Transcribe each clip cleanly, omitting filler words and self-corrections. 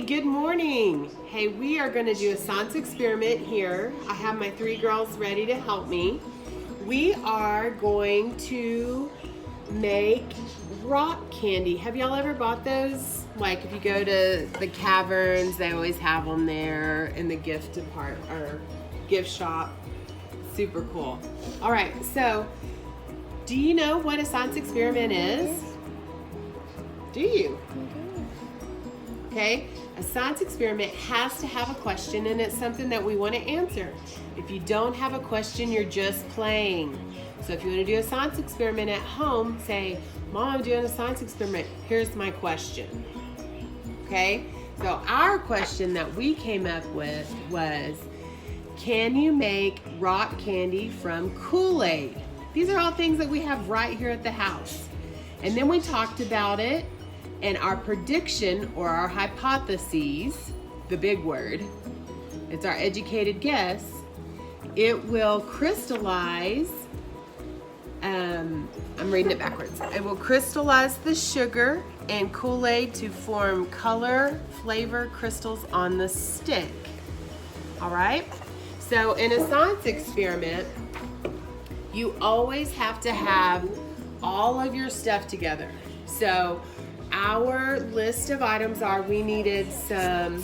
good morning. Hey, we are going to do a science experiment here. I have my 3 girls ready to help me. We are going to make rock candy. Have y'all ever bought those? Like if you go to the caverns, they always have them there in the gift department or gift shop. Super cool. All right, so do you know what a science experiment is? Do you? Okay, a science experiment has to have a question, and it's something that we want to answer. If you don't have a question, you're just playing. So if you want to do a science experiment at home, say, Mom, I'm doing a science experiment. Here's my question. Okay, so our question that we came up with was, can you make rock candy from Kool-Aid? These are all things that we have right here at the house. And then we talked about it. And our prediction or our hypotheses, the big word, it's our educated guess, it will crystallize, I'm reading it backwards. It will crystallize the sugar and Kool-Aid to form color, flavor crystals on the stick. All right? So in a science experiment, you always have to have all of your stuff together. So our list of items are, we needed some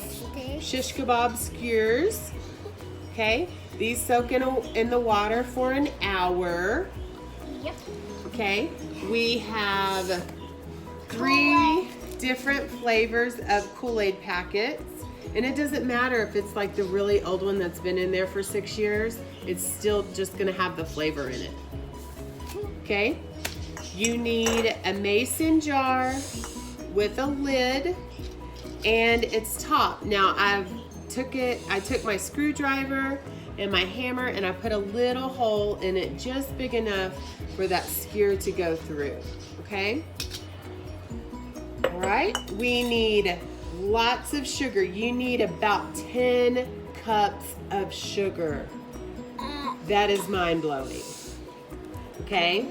shish kebab skewers. Okay, these soak in the water for an hour. Yep. Okay, we have 3 different flavors of Kool-Aid packets. And it doesn't matter if it's like the really old one that's been in there for 6 years, it's still just gonna have the flavor in it. Okay, you need a mason jar with a lid and its top. Now I took my screwdriver and my hammer and I put a little hole in it just big enough for that skewer to go through, okay? All right, we need lots of sugar. You need about 10 cups of sugar. That is mind-blowing, okay?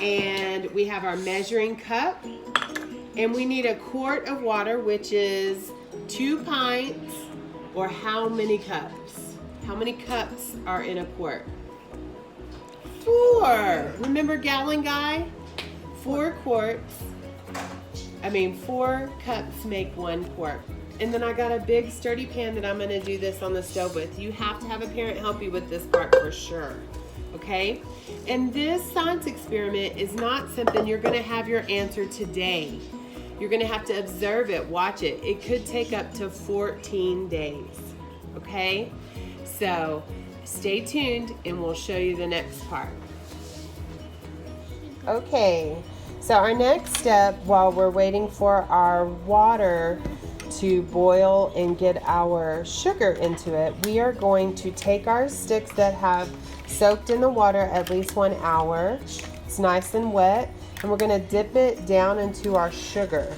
And we have our measuring cup. And we need 1/4 of water, which is 2 pints, or how many cups? How many cups are in a quart? 4. Remember gallon guy? 4 cups make 1 quart. And then I got a big sturdy pan that I'm gonna do this on the stove with. You have to have a parent help you with this part for sure. Okay? And this science experiment is not something you're gonna have your answer today. You're gonna have to observe it, watch it. It could take up to 14 days, okay? So stay tuned and we'll show you the next part. Okay, so our next step while we're waiting for our water to boil and get our sugar into it, we are going to take our sticks that have soaked in the water at least 1 hour. It's nice and wet. And we're gonna dip it down into our sugar.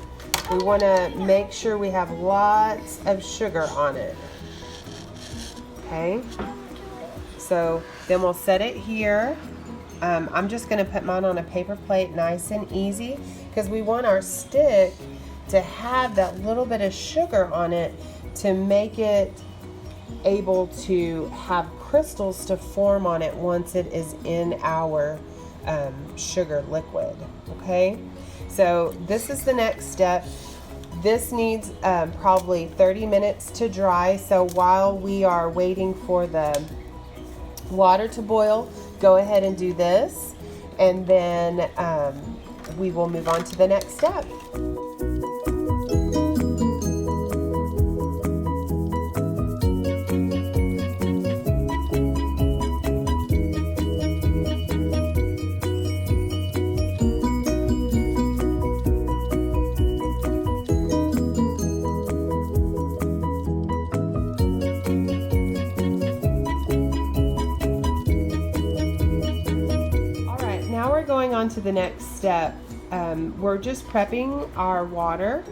We wanna make sure we have lots of sugar on it. Okay, so then we'll set it here. I'm just gonna put mine on a paper plate, nice and easy, because we want our stick to have that little bit of sugar on it to make it able to have crystals to form on it once it is in our sugar liquid. Okay, so this is the next step. This needs probably 30 minutes to dry. So while we are waiting for the water to boil, go ahead and do this, and then we will move on to the next step. Going on to the next step, we're just prepping our water.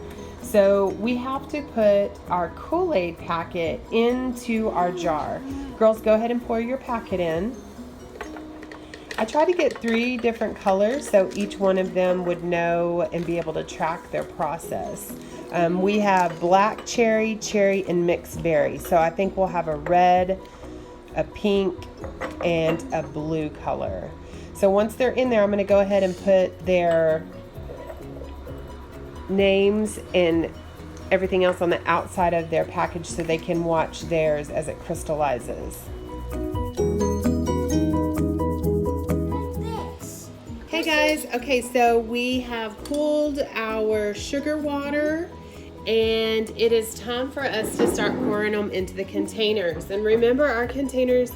So we have to put our Kool-Aid packet into our jar. Girls, go ahead and pour your packet in. I tried to get 3 different colors so each one of them would know and be able to track their process. We have black cherry, cherry, and mixed berry. So I think we'll have a red, a pink, and a blue color. So once they're in there, I'm going to go ahead and put their names and everything else on the outside of their package so they can watch theirs as it crystallizes. Hey guys, okay, so we have pulled our sugar water and it is time for us to start pouring them into the containers. And remember, our containers,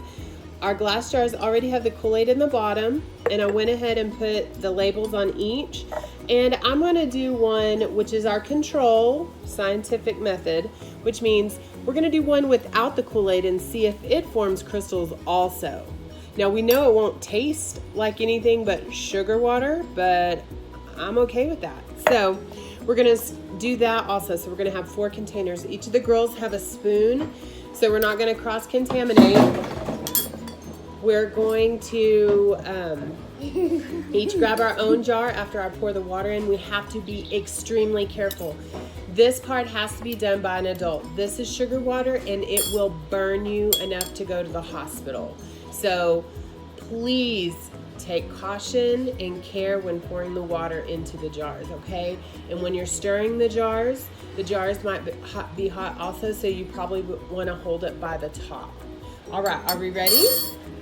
our glass jars already have the Kool-Aid in the bottom, and I went ahead and put the labels on each. And I'm going to do one which is our control scientific method, which means we're going to do one without the Kool-Aid and see if it forms crystals also. Now we know it won't taste like anything but sugar water, but I'm okay with that. So we're going to do that also. So we're going to have 4 containers. Each of the girls have a spoon, so we're not going to cross-contaminate. We're going to each grab our own jar after I pour the water in. We have to be extremely careful. This part has to be done by an adult. This is sugar water and it will burn you enough to go to the hospital. So please take caution and care when pouring the water into the jars, okay? And when you're stirring the jars might be hot also, so you probably want to hold it by the top. All right, are we ready?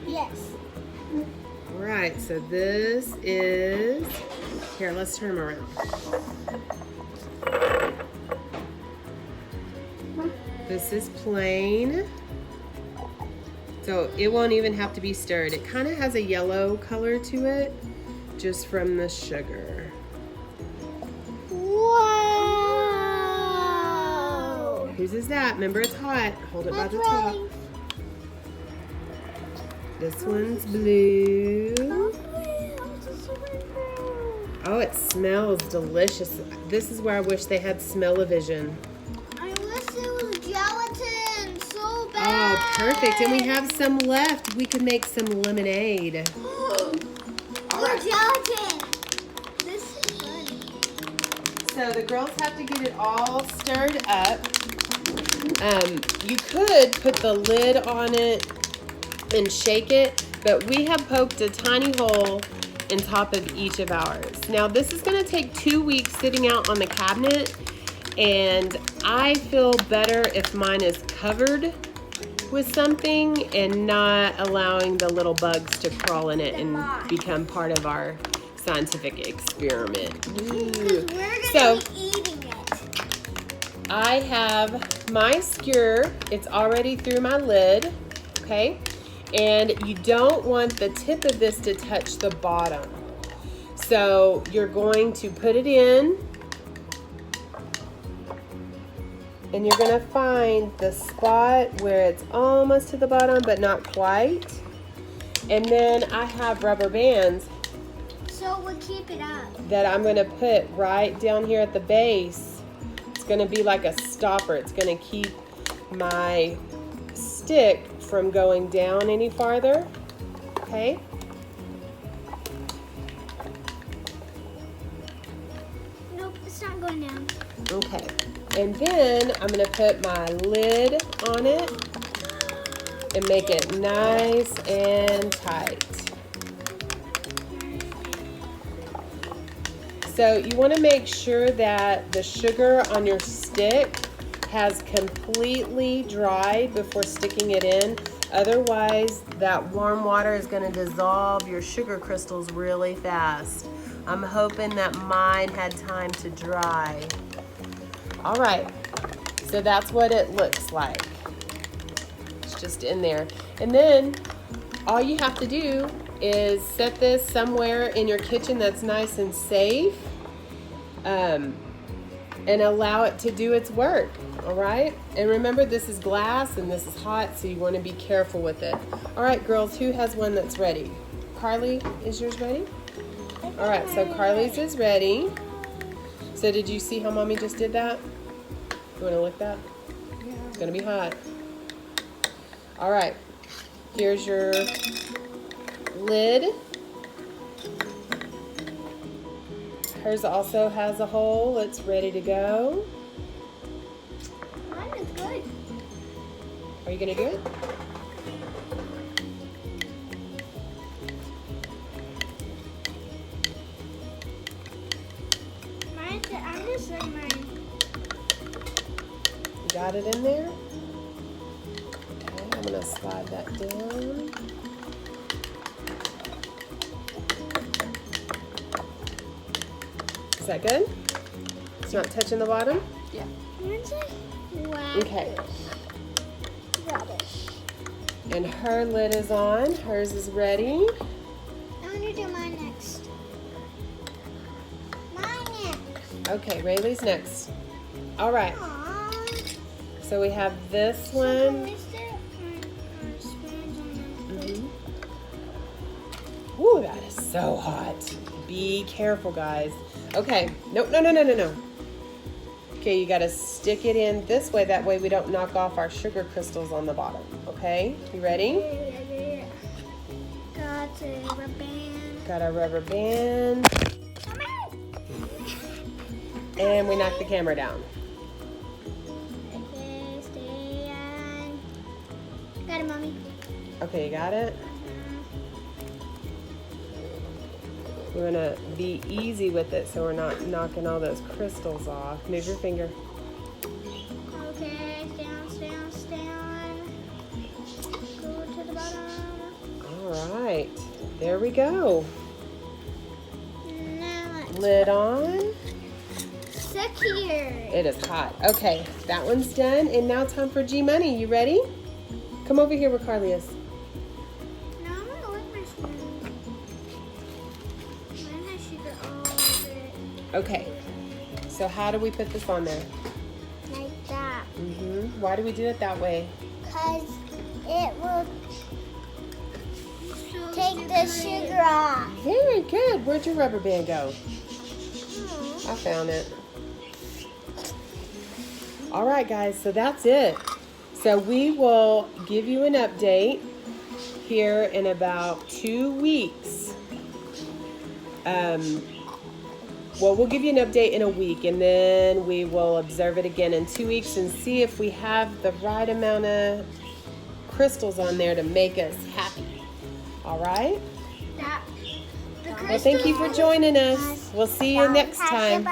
Yes. All right, so this is, here, let's turn them around. This is plain. So it won't even have to be stirred. It kind of has a yellow color to it just from the sugar. Wow. Whose is that? Remember, it's hot. Hold it by the top. This one's blue. Oh, it smells delicious. This is where I wish they had smell-o-vision. I wish it was gelatin so bad. Oh, perfect. And we have some left. We could make some lemonade. More gelatin. This is funny. So the girls have to get it all stirred up. You could put the lid on it and shake it, but we have poked a tiny hole in top of each of ours. Now this is going to take 2 weeks sitting out on the cabinet, and I feel better if mine is covered with something and not allowing the little bugs to crawl in it and become part of our scientific experiment. We're gonna be eating it. I have my skewer. It's already through my lid, okay? And you don't want the tip of this to touch the bottom. So you're going to put it in, and you're going to find the spot where it's almost to the bottom but not quite. And then I have rubber bands So we'll keep it up. that I'm going to put right down here at the base. It's going to be like a stopper. It's going to keep my stick from going down any farther. Okay. Nope, it's not going down. Okay. And then I'm going to put my lid on it and make it nice and tight. So you want to make sure that the sugar on your stick has completely dried before sticking it in. Otherwise, that warm water is going to dissolve your sugar crystals really fast. I'm hoping that mine had time to dry. All right, so that's what it looks like. It's just in there. And then all you have to do is set this somewhere in your kitchen that's nice and safe, and allow it to do its work. All right, and remember, this is glass and this is hot, so you want to be careful with it. All right, girls, who has one that's ready? Carly, is yours ready? All right, so Carly's is ready. So did you see how Mommy just did that? You want to lick that? Yeah. It's going to be hot. All right, here's your lid. Hers also has a hole. It's ready to go. Mine is good. Are you gonna do it? I'm just like mine. You got it in there? Okay, I'm gonna slide that down. Is that good? It's not touching the bottom? Yeah. Mine's like Okay. rubbish. And her lid is on. Hers is ready. I'm gonna do mine next. Mine next. Okay, Rayleigh's next. All right. Aww. So we have this So can one. we stick our spoons on the plate? Ooh, that is so hot. Be careful, guys. Okay. Nope, no. Okay, you gotta stick it in this way. That way we don't knock off our sugar crystals on the bottom. Okay, you ready? Yeah. Got a rubber band. Got our rubber band. And we knock the camera down. Okay, stay on. Got it, Mommy. Okay, you got it? We're gonna be easy with it so we're not knocking all those crystals off. Move your finger. Okay, stay on. Go to the bottom. All right, there we go. Now let's Lid on. secure. It is hot. Okay, that one's done. And now time for G Money. You ready? Come over here where Carly is. No, I'm gonna lick my spoon. Mine has sugar all over it. Okay, so how do we put this on there? Like that. Why do we do it that way? Because it will take the sugar off. Very good. Where'd your rubber band go? I found it. All right, guys, so that's it. So we will give you an update here in about 2 weeks. Well, we'll give you an update in a week, and then we will observe it again in 2 weeks and see if we have the right amount of crystals on there to make us happy. All right? Well, thank you for joining us. We'll see you next time.